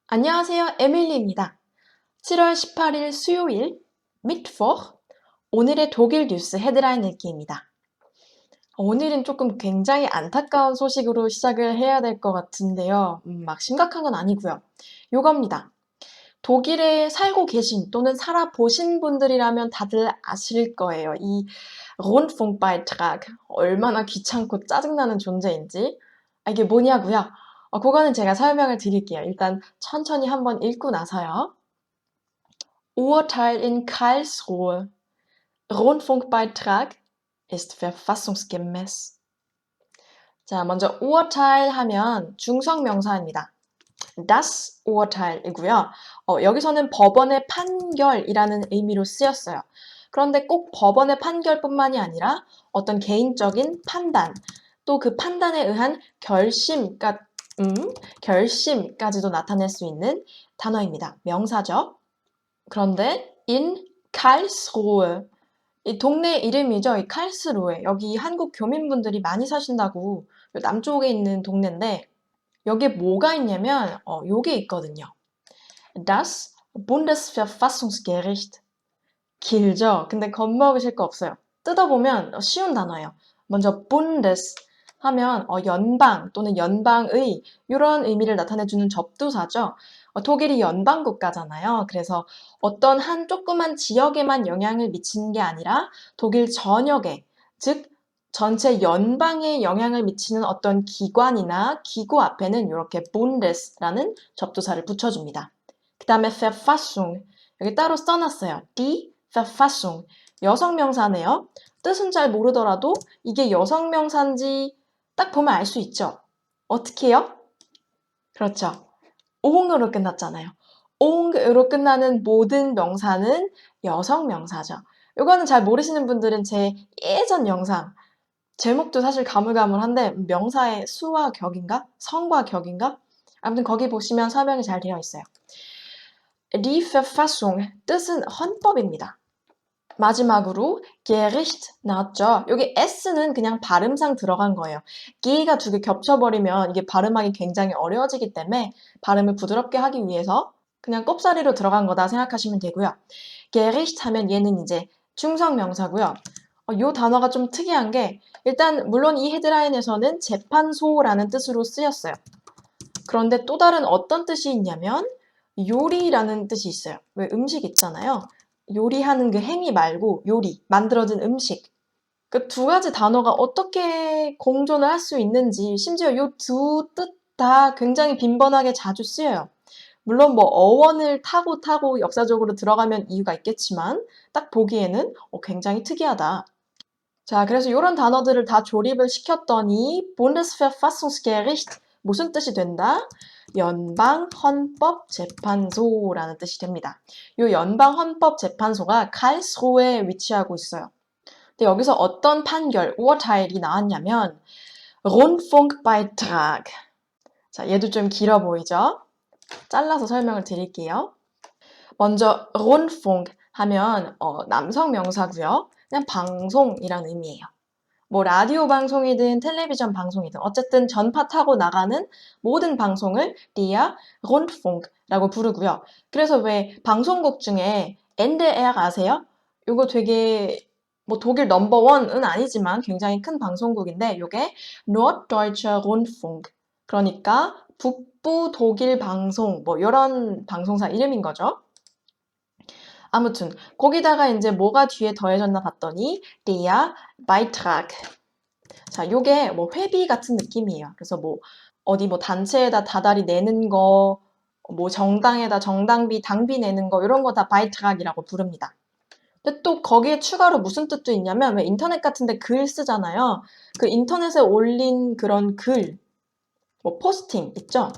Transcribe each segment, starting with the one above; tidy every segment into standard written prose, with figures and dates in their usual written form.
안녕하세요. 에밀리입니다. 7월 18일 수요일, Mittwoch, 오늘의 독일 뉴스 헤드라인 읽기입니다. 오늘은 조금 굉장히 안타까운 소식으로 시작을 해야 될 것 같은데요. 막 심각한 건 아니고요. 요겁니다. 독일에 살고 계신 또는 살아보신 분들이라면 다들 아실 거예요. 이 Rundfunkbeitrag, 얼마나 귀찮고 짜증나는 존재인지. 이게 뭐냐고요? 그거는 제가 설명을 드릴게요. 일단 천천히 한번 읽고 나서요. Urteil in Karlsruhe. Rundfunkbeitrag ist verfassungsgemäß. 자, 먼저 Urteil 하면 중성명사입니다. Das Urteil이고요. 여기서는 법원의 판결이라는 의미로 쓰였어요. 그런데 꼭 법원의 판결뿐만이 아니라 어떤 개인적인 판단, 또 그 판단에 의한 결심까지도 나타낼 수 있는 단어입니다. 명사죠. 그런데 in Karlsruhe, 이 동네 이름이죠. 이 칼스루에. 여기 한국 교민분들이 많이 사신다고 남쪽에 있는 동네인데 여기에 뭐가 있냐면 요게 있거든요. Das Bundesverfassungsgericht. 길죠? 근데 겁먹으실 거 없어요. 뜯어보면 쉬운 단어예요. 먼저 Bundes 하면 연방 또는 연방의 이런 의미를 나타내주는 접두사죠. 독일이 연방 국가잖아요. 그래서 어떤 한 조그만 지역에만 영향을 미치는 게 아니라 독일 전역에, 즉 전체 연방에 영향을 미치는 어떤 기관이나 기구 앞에는 이렇게 Bundes라는 접두사를 붙여줍니다. 그 다음에 Verfassung, 여기 따로 써놨어요. Die Verfassung, 여성명사네요. 뜻은 잘 모르더라도 이게 여성명사인지 딱 보면 알 수 있죠. 어떻게 해요? 그렇죠. 옹으로 끝났잖아요. 옹으로 끝나는 모든 명사는 여성명사죠. 이거는 잘 모르시는 분들은 제 예전 영상, 제목도 사실 가물가물한데 명사의 수와 격인가? 성과 격인가? 아무튼 거기 보시면 설명이 잘 되어 있어요. Die Verfassung, 뜻은 헌법입니다. 마지막으로 Gericht 나왔죠. 여기 S는 그냥 발음상 들어간 거예요. G가 두 개 겹쳐버리면 이게 발음하기 굉장히 어려워지기 때문에 발음을 부드럽게 하기 위해서 그냥 꼽사리로 들어간 거다 생각하시면 되고요. Gericht 하면 얘는 이제 충성명사고요. 이 단어가 좀 특이한 게 일단 물론 이 헤드라인에서는 재판소라는 뜻으로 쓰였어요. 그런데 또 다른 어떤 뜻이 있냐면 요리라는 뜻이 있어요. 왜 음식 있잖아요. 요리하는 그 행위 말고 요리, 만들어진 음식. 그 두 가지 단어가 어떻게 공존을 할 수 있는지 심지어 이 두 뜻 다 굉장히 빈번하게 자주 쓰여요. 물론 뭐 어원을 타고 역사적으로 들어가면 이유가 있겠지만 딱 보기에는 굉장히 특이하다. 자, 그래서 이런 단어들을 다 조립을 시켰더니 Bundesverfassungsgericht 무슨 뜻이 된다? 연방헌법재판소라는 뜻이 됩니다. 이 연방헌법재판소가 칼스루에 위치하고 있어요. 근데 여기서 어떤 판결, Urteil이 나왔냐면 Rundfunkbeitrag. 자, 얘도 좀 길어 보이죠? 잘라서 설명을 드릴게요. 먼저 Rundfunk 하면 남성 명사고요. 그냥 방송이란 의미예요. 뭐 라디오 방송이든 텔레비전 방송이든 어쨌든 전파 타고 나가는 모든 방송을 Der Rundfunk라고 부르고요. 그래서 왜 방송국 중에 NDR 아세요? 이거 되게 뭐 독일 넘버원은 아니지만 굉장히 큰 방송국인데 이게 Norddeutscher Rundfunk, 그러니까 북부 독일 방송 뭐 이런 방송사 이름인 거죠. 아무튼 거기다가 이제 뭐가 뒤에 더해졌나 봤더니 der Beitrag. 자, 요게 뭐 회비 같은 느낌이에요. 그래서 뭐 어디 뭐 단체에다 다달이 내는 거, 뭐 정당에다 정당비, 당비 내는 거 이런 거 다 바이트락이라고 부릅니다. 근데 또 거기에 추가로 무슨 뜻도 있냐면 왜 인터넷 같은데 글 쓰잖아요. 그 인터넷에 올린 그런 글, 뭐 포스팅 있죠?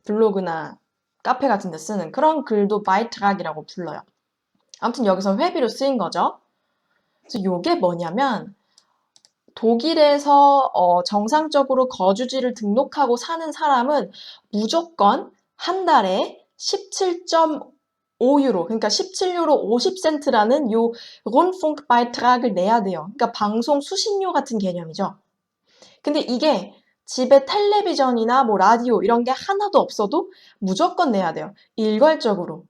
블로그나 카페 같은 데 쓰는 그런 글도 바이트락이라고 불러요. 아무튼 여기서 회비로 쓰인 거죠. 그래서 요게 뭐냐면 독일에서 정상적으로 거주지를 등록하고 사는 사람은 무조건 한 달에 17.5유로, 그러니까 17유로 50센트라는 요 Rundfunkbeitrag을 내야 돼요. 그러니까 방송 수신료 같은 개념이죠. 근데 이게 집에 텔레비전이나 뭐 라디오 이런 게 하나도 없어도 무조건 내야 돼요. 일괄적으로.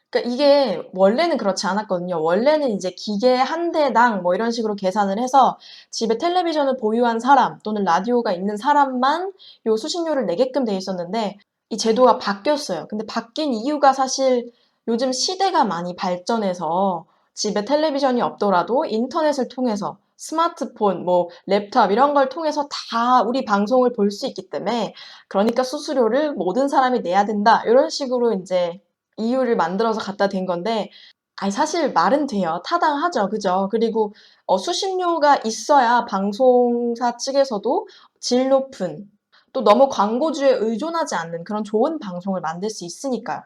그러니까 이게 원래는 그렇지 않았거든요. 원래는 이제 기계 한 대당 뭐 이런 식으로 계산을 해서 집에 텔레비전을 보유한 사람 또는 라디오가 있는 사람만 요 수신료를 내게끔 돼 있었는데 이 제도가 바뀌었어요. 근데 바뀐 이유가 사실 요즘 시대가 많이 발전해서 집에 텔레비전이 없더라도 인터넷을 통해서 스마트폰, 뭐 랩탑 이런 걸 통해서 다 우리 방송을 볼 수 있기 때문에 그러니까 수수료를 모든 사람이 내야 된다. 이런 식으로 이제 이유를 만들어서 갖다 댄 건데 아니 사실 말은 돼요. 타당하죠. 그죠? 그리고 수신료가 있어야 방송사 측에서도 질 높은 또 너무 광고주에 의존하지 않는 그런 좋은 방송을 만들 수 있으니까요.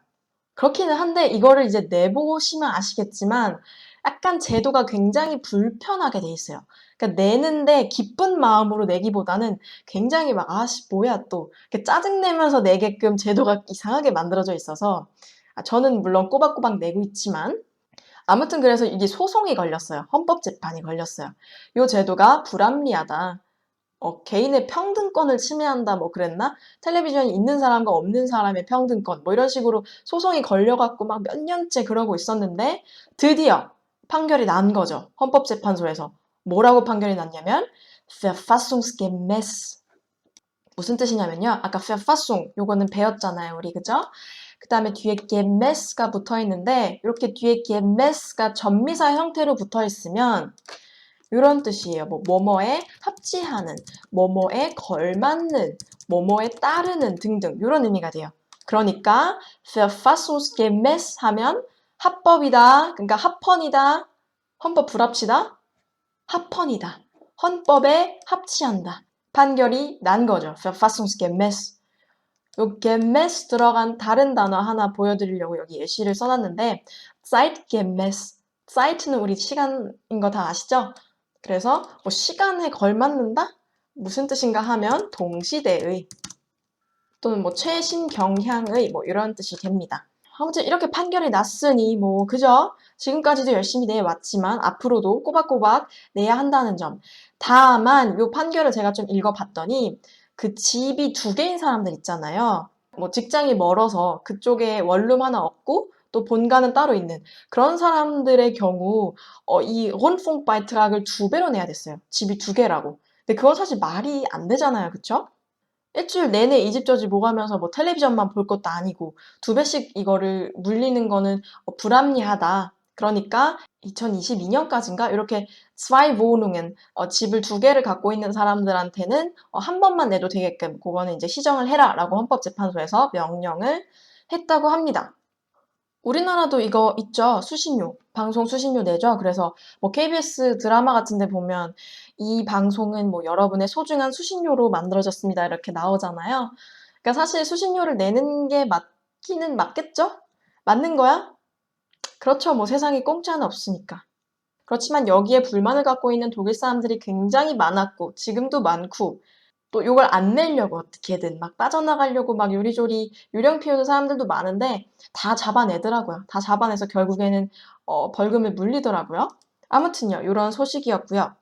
그렇기는 한데 이거를 이제 내보시면 아시겠지만 약간 제도가 굉장히 불편하게 돼 있어요. 그러니까 내는데 기쁜 마음으로 내기보다는 굉장히 막 아씨 뭐야 또 이렇게 짜증내면서 내게끔 제도가 이상하게 만들어져 있어서 저는 물론 꼬박꼬박 내고 있지만 아무튼 그래서 이게 소송이 걸렸어요. 헌법재판이 걸렸어요. 이 제도가 불합리하다. 개인의 평등권을 침해한다 뭐 그랬나? 텔레비전이 있는 사람과 없는 사람의 평등권 뭐 이런 식으로 소송이 걸려갖고 막 몇 년째 그러고 있었는데 드디어 판결이 난 거죠. 헌법재판소에서. 뭐라고 판결이 났냐면 verfassungsgemäß 무슨 뜻이냐면요. 아까 verfassung 요거는 배웠잖아요. 우리 그죠? 그 다음에 뒤에 gemäß가 붙어 있는데 이렇게 뒤에 gemäß가 전미사 형태로 붙어 있으면 이런 뜻이에요. 뭐뭐에 합치하는, 뭐뭐에 걸맞는, 뭐뭐에 따르는 등등 이런 의미가 돼요. 그러니까 verfassungsgemäß 하면 합법이다. 그러니까 합헌이다. 헌법 불합치다. 합헌이다. 헌법에 합치한다. 판결이 난 거죠. verfassungsgemäß. 요 gemäß 들어간 다른 단어 하나 보여드리려고 여기 예시를 써놨는데 zeitgemäß. zeit는 우리 시간인 거 다 아시죠? 그래서 뭐 시간에 걸맞는다? 무슨 뜻인가 하면 동시대의 또는 뭐 최신 경향의 뭐 이런 뜻이 됩니다. 아무튼 이렇게 판결이 났으니 뭐 그죠? 지금까지도 열심히 내왔지만 앞으로도 꼬박꼬박 내야 한다는 점. 다만 요 판결을 제가 좀 읽어봤더니 그 집이 두 개인 사람들 있잖아요. 뭐 직장이 멀어서 그쪽에 원룸 하나 없고 또 본가는 따로 있는 그런 사람들의 경우 이 론퐁바이트락을 2배로 내야 됐어요. 집이 2개라고. 근데 그건 사실 말이 안 되잖아요. 그쵸? 일주일 내내 이 집 저 집 오가면서 뭐 텔레비전만 볼 것도 아니고 2배씩 이거를 물리는 거는 불합리하다. 그러니까 2022년까지인가 이렇게 zwei Wohnungen 집을 2개를 갖고 있는 사람들한테는 한 번만 내도 되게끔 그거는 이제 시정을 해라라고 헌법재판소에서 명령을 했다고 합니다. 우리나라도 이거 있죠. 수신료. 방송 수신료 내죠. 그래서 뭐 KBS 드라마 같은 데 보면 이 방송은 뭐 여러분의 소중한 수신료로 만들어졌습니다. 이렇게 나오잖아요. 그러니까 사실 수신료를 내는 게 맞기는 맞겠죠? 맞는 거야? 그렇죠. 뭐 세상에 공짜는 없으니까. 그렇지만 여기에 불만을 갖고 있는 독일 사람들이 굉장히 많았고 지금도 많고 또 이걸 안 내려고 어떻게든 막 빠져나가려고 막 요리조리 유령 피우는 사람들도 많은데 다 잡아내더라고요. 다 잡아내서 결국에는 벌금을 물리더라고요. 아무튼요. 이런 소식이었고요.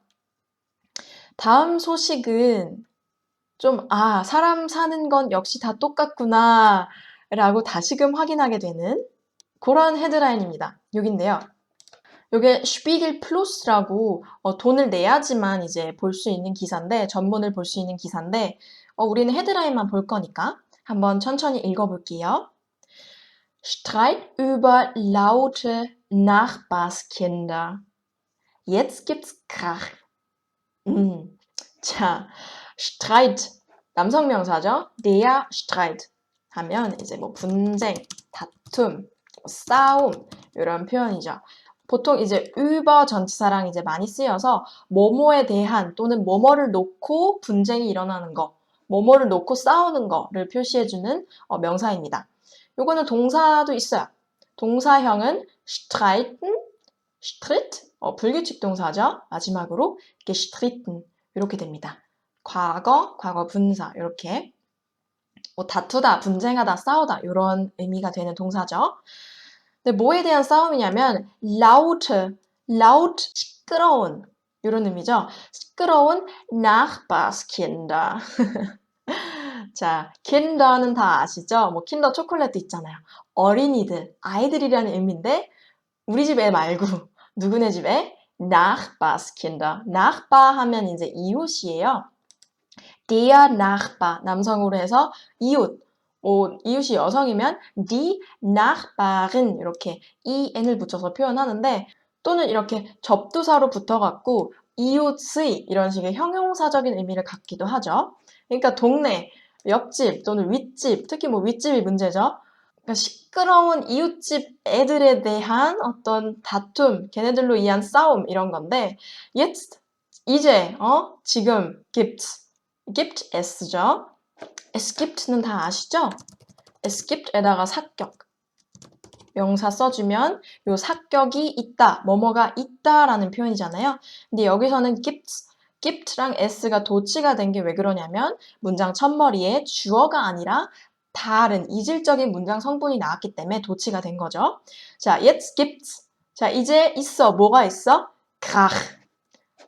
다음 소식은 좀 사람 사는 건 역시 다 똑같구나 라고 다시금 확인하게 되는 그런 헤드라인입니다. 여긴데요. 요게 슈피겔 플러스라고 돈을 내야지만 이제 볼 수 있는 기사인데 전문을 볼 수 있는 기사인데 우리는 헤드라인만 볼 거니까 한번 천천히 읽어볼게요. Streit über laute Nachbarskinder. Jetzt gibt's Krach. 자, Streit 남성 명사죠. Der Streit 하면 이제 뭐 분쟁, 다툼, 싸움 이런 표현이죠. 보통 이제 über 전치사랑 이제 많이 쓰여서 뭐뭐에 대한 또는 뭐뭐를 놓고 분쟁이 일어나는 거, 뭐뭐를 놓고 싸우는 거를 표시해주는 명사입니다. 요거는 동사도 있어요. 동사형은 streiten, Streit, 불규칙 동사죠. 마지막으로 이렇게 streiten 이렇게 됩니다. 과거, 과거 분사 이렇게 뭐 다투다, 분쟁하다, 싸우다 이런 의미가 되는 동사죠. 근데 뭐에 대한 싸움이냐면 laut, 시끄러운 이런 의미죠. 시끄러운 Nachbarskinder. 자, kinder는 다 아시죠? 뭐 킨더 초콜릿도 있잖아요. 어린이들, 아이들이라는 의미인데 우리 집 애 말고 누구네 집 애? Nachbarskinder. Nachbar 하면 이제 이웃이에요. Der Nachbar 남성으로 해서 이웃. 이웃이 여성이면 die Nachbarin 이렇게 en을 붙여서 표현하는데 또는 이렇게 접두사로 붙어갖고 이웃의 이런 식의 형용사적인 의미를 갖기도 하죠. 그러니까 동네, 옆집 또는 윗집, 특히 뭐 윗집이 문제죠. 그러니까 시끄러운 이웃집 애들에 대한 어떤 다툼, 걔네들로 인한 싸움 이런 건데 jetzt, 이제, 지금 gibt S죠. Es gibt는 다 아시죠? Es gibt에다가 사격. 명사 써주면 요 사격이 있다, 뭐뭐가 있다라는 표현이잖아요. 근데 여기서는 gibt랑 s가 도치가 된 게 왜 그러냐면 문장 첫머리에 주어가 아니라 다른 이질적인 문장 성분이 나왔기 때문에 도치가 된 거죠. 자, jetzt gibt's. 자, 이제 있어. 뭐가 있어? krach.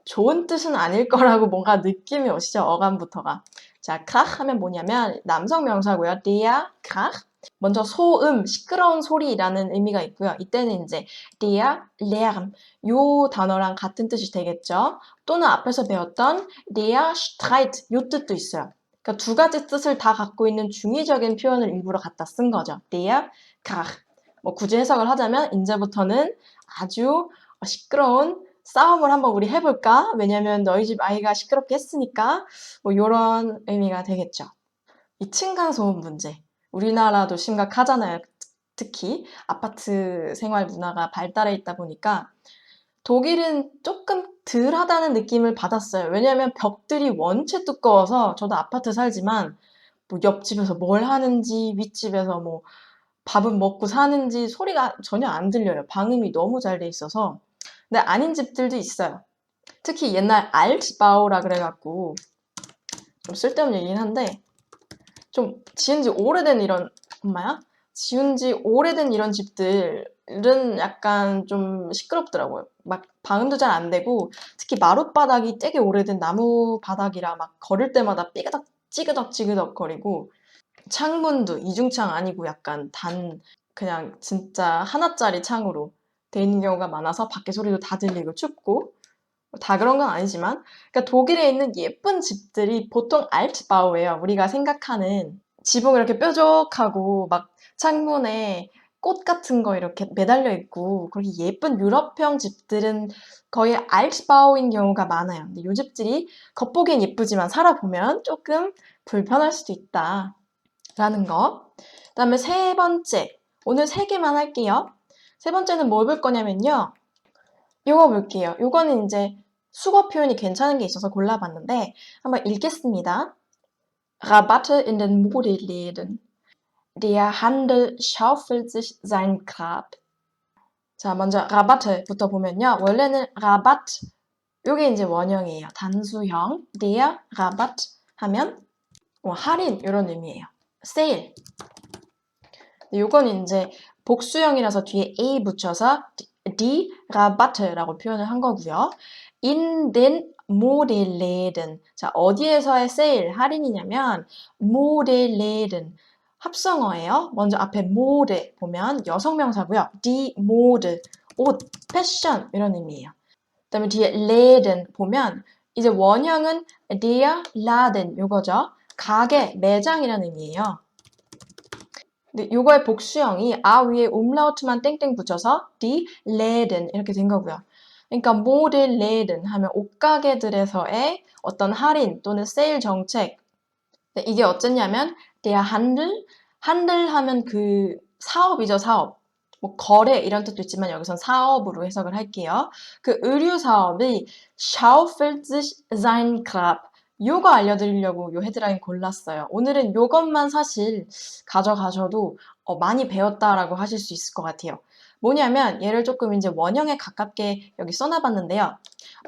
좋은 뜻은 아닐 거라고 뭔가 느낌이 오시죠? 어감부터가. 자, krach 하면 뭐냐면 남성 명사고요. der krach. 먼저 소음, 시끄러운 소리라는 의미가 있고요. 이때는 이제 der Lärm 요 단어랑 같은 뜻이 되겠죠. 또는 앞에서 배웠던 der Streit 요 뜻도 있어요. 그러니까 두 가지 뜻을 다 갖고 있는 중의적인 표현을 일부러 갖다 쓴 거죠. der Krach. 뭐 굳이 해석을 하자면 이제부터는 아주 시끄러운 싸움을 한번 우리 해볼까? 왜냐면 너희 집 아이가 시끄럽게 했으니까 뭐 이런 의미가 되겠죠. 이 층간소음 문제. 우리나라도 심각하잖아요. 특히 아파트 생활 문화가 발달해 있다 보니까 독일은 조금 덜하다는 느낌을 받았어요. 왜냐하면 벽들이 원체 두꺼워서 저도 아파트 살지만 뭐 옆집에서 뭘 하는지 윗집에서 뭐 밥은 먹고 사는지 소리가 전혀 안 들려요. 방음이 너무 잘 돼 있어서. 근데 아닌 집들도 있어요. 특히 옛날 알트바우라 그래갖고 좀 쓸데없는 얘기긴 한데 좀 지은 지 오래된 이런 엄마야? 지은 지 오래된 이런 집들은 약간 좀 시끄럽더라고요. 막 방음도 잘 안 되고 특히 마룻바닥이 되게 오래된 나무 바닥이라 막 걸을 때마다 삐그덕 찌그덕 찌그덕 거리고 창문도 이중창 아니고 약간 그냥 진짜 하나짜리 창으로 돼 있는 경우가 많아서 밖에 소리도 다 들리고 춥고 다 그런 건 아니지만 그러니까 독일에 있는 예쁜 집들이 보통 알트바우예요. 우리가 생각하는 지붕 이렇게 뾰족하고 막 창문에 꽃 같은 거 이렇게 매달려 있고 그렇게 예쁜 유럽형 집들은 거의 알트바우인 경우가 많아요. 근데 이 집들이 겉보기엔 예쁘지만 살아보면 조금 불편할 수도 있다라는 거. 그다음에 세 번째, 오늘 세 개만 할게요. 세 번째는 뭘 볼 거냐면요. 요거 볼게요. 요거는 이제 수거 표현이 괜찮은 게 있어서 골라봤는데 한번 읽겠습니다. Rabatte in den Modeläden. Der Handel schaufelt sich sein Grab. 자, 먼저 Rabatte부터 보면요. 원래는 Rabatt, 요게 이제 원형이에요. 단수형. Der Rabatt 하면 할인 이런 의미예요. Sale. 요건 이제 복수형이라서 뒤에 a 붙여서 die Rabatte라고 표현을 한 거고요. In den Modeläden. 자, 어디에서의 세일, 할인이냐면 Modeläden. 합성어예요. 먼저 앞에 Mode 보면 여성명사고요. Die Mode, 옷, 패션 이런 의미예요. 그다음에 뒤에 Läden 보면 이제 원형은 der Laden 요거죠. 가게, 매장이라는 의미예요. 근데 요거의 복수형이 아 위에 umlaut만 땡땡 붙여서 die Läden 이렇게 된 거고요. 그러니까 Modeläden 하면 옷가게들에서의 어떤 할인 또는 세일 정책. 이게 어쨌냐면 der Handel 하면 그 사업이죠, 사업. 뭐 거래 이런 뜻도 있지만 여기선 사업으로 해석을 할게요. 그 의류 사업이 schaufelt sich sein Grab. 요거 알려드리려고 요 헤드라인 골랐어요. 오늘은 요것만 사실 가져가셔도 많이 배웠다라고 하실 수 있을 것 같아요. 뭐냐면 얘를 조금 이제 원형에 가깝게 여기 써놔봤는데요.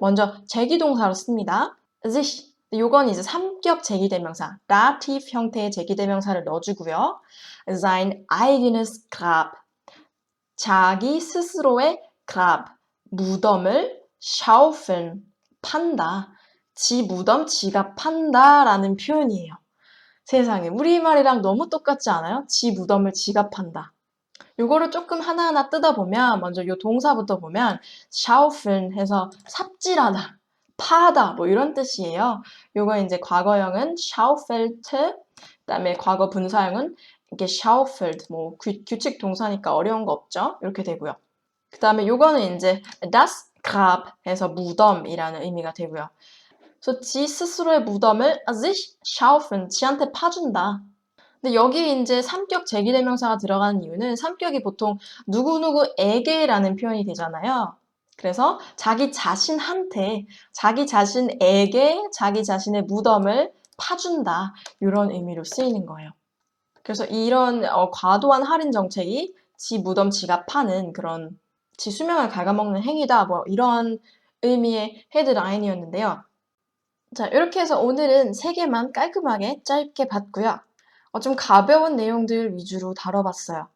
먼저 제기동사로 씁니다. sich. 요건 이제 3격 제기대명사, dative 형태의 제기대명사를 넣어주고요. sein eigenes Grab. 자기 스스로의 Grab, 무덤을 schaufeln, 판다. 지 무덤 지가 판다라는 표현이에요. 세상에, 우리말이랑 너무 똑같지 않아요? 지 무덤을 지가 판다. 요거를 조금 하나하나 뜯어보면 먼저 요 동사부터 보면 schaufeln 해서 삽질하다, 파다 뭐 이런 뜻이에요. 요거 이제 과거형은 schaufelt, 그다음에 과거 분사형은 이게 schaufelt, 뭐 규칙 동사니까 어려운 거 없죠? 이렇게 되고요. 그다음에 요거는 이제 das Grab 해서 무덤이라는 의미가 되고요. 그래서 지 스스로의 무덤을 sich schaufeln, 지한테 파준다. 근데 여기 이제 삼격 제기대명사가 들어가는 이유는 삼격이 보통 누구누구에게라는 표현이 되잖아요. 그래서 자기 자신한테, 자기 자신에게 자기 자신의 무덤을 파준다. 이런 의미로 쓰이는 거예요. 그래서 이런 과도한 할인 정책이 지 무덤 지가 파는 그런 지 수명을 갉아먹는 행위다. 뭐 이런 의미의 헤드라인이었는데요. 자, 이렇게 해서 오늘은 3개만 깔끔하게 짧게 봤고요. 좀 가벼운 내용들 위주로 다뤄봤어요.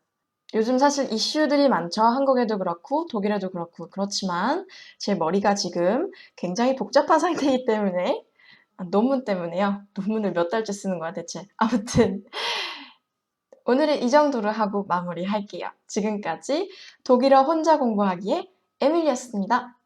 요즘 사실 이슈들이 많죠. 한국에도 그렇고 독일에도 그렇고. 그렇지만 제 머리가 지금 굉장히 복잡한 상태이기 때문에 논문 때문에요. 논문을 몇 달째 쓰는 거야 대체. 아무튼 오늘은 이 정도로 하고 마무리할게요. 지금까지 독일어 혼자 공부하기의 에밀리였습니다.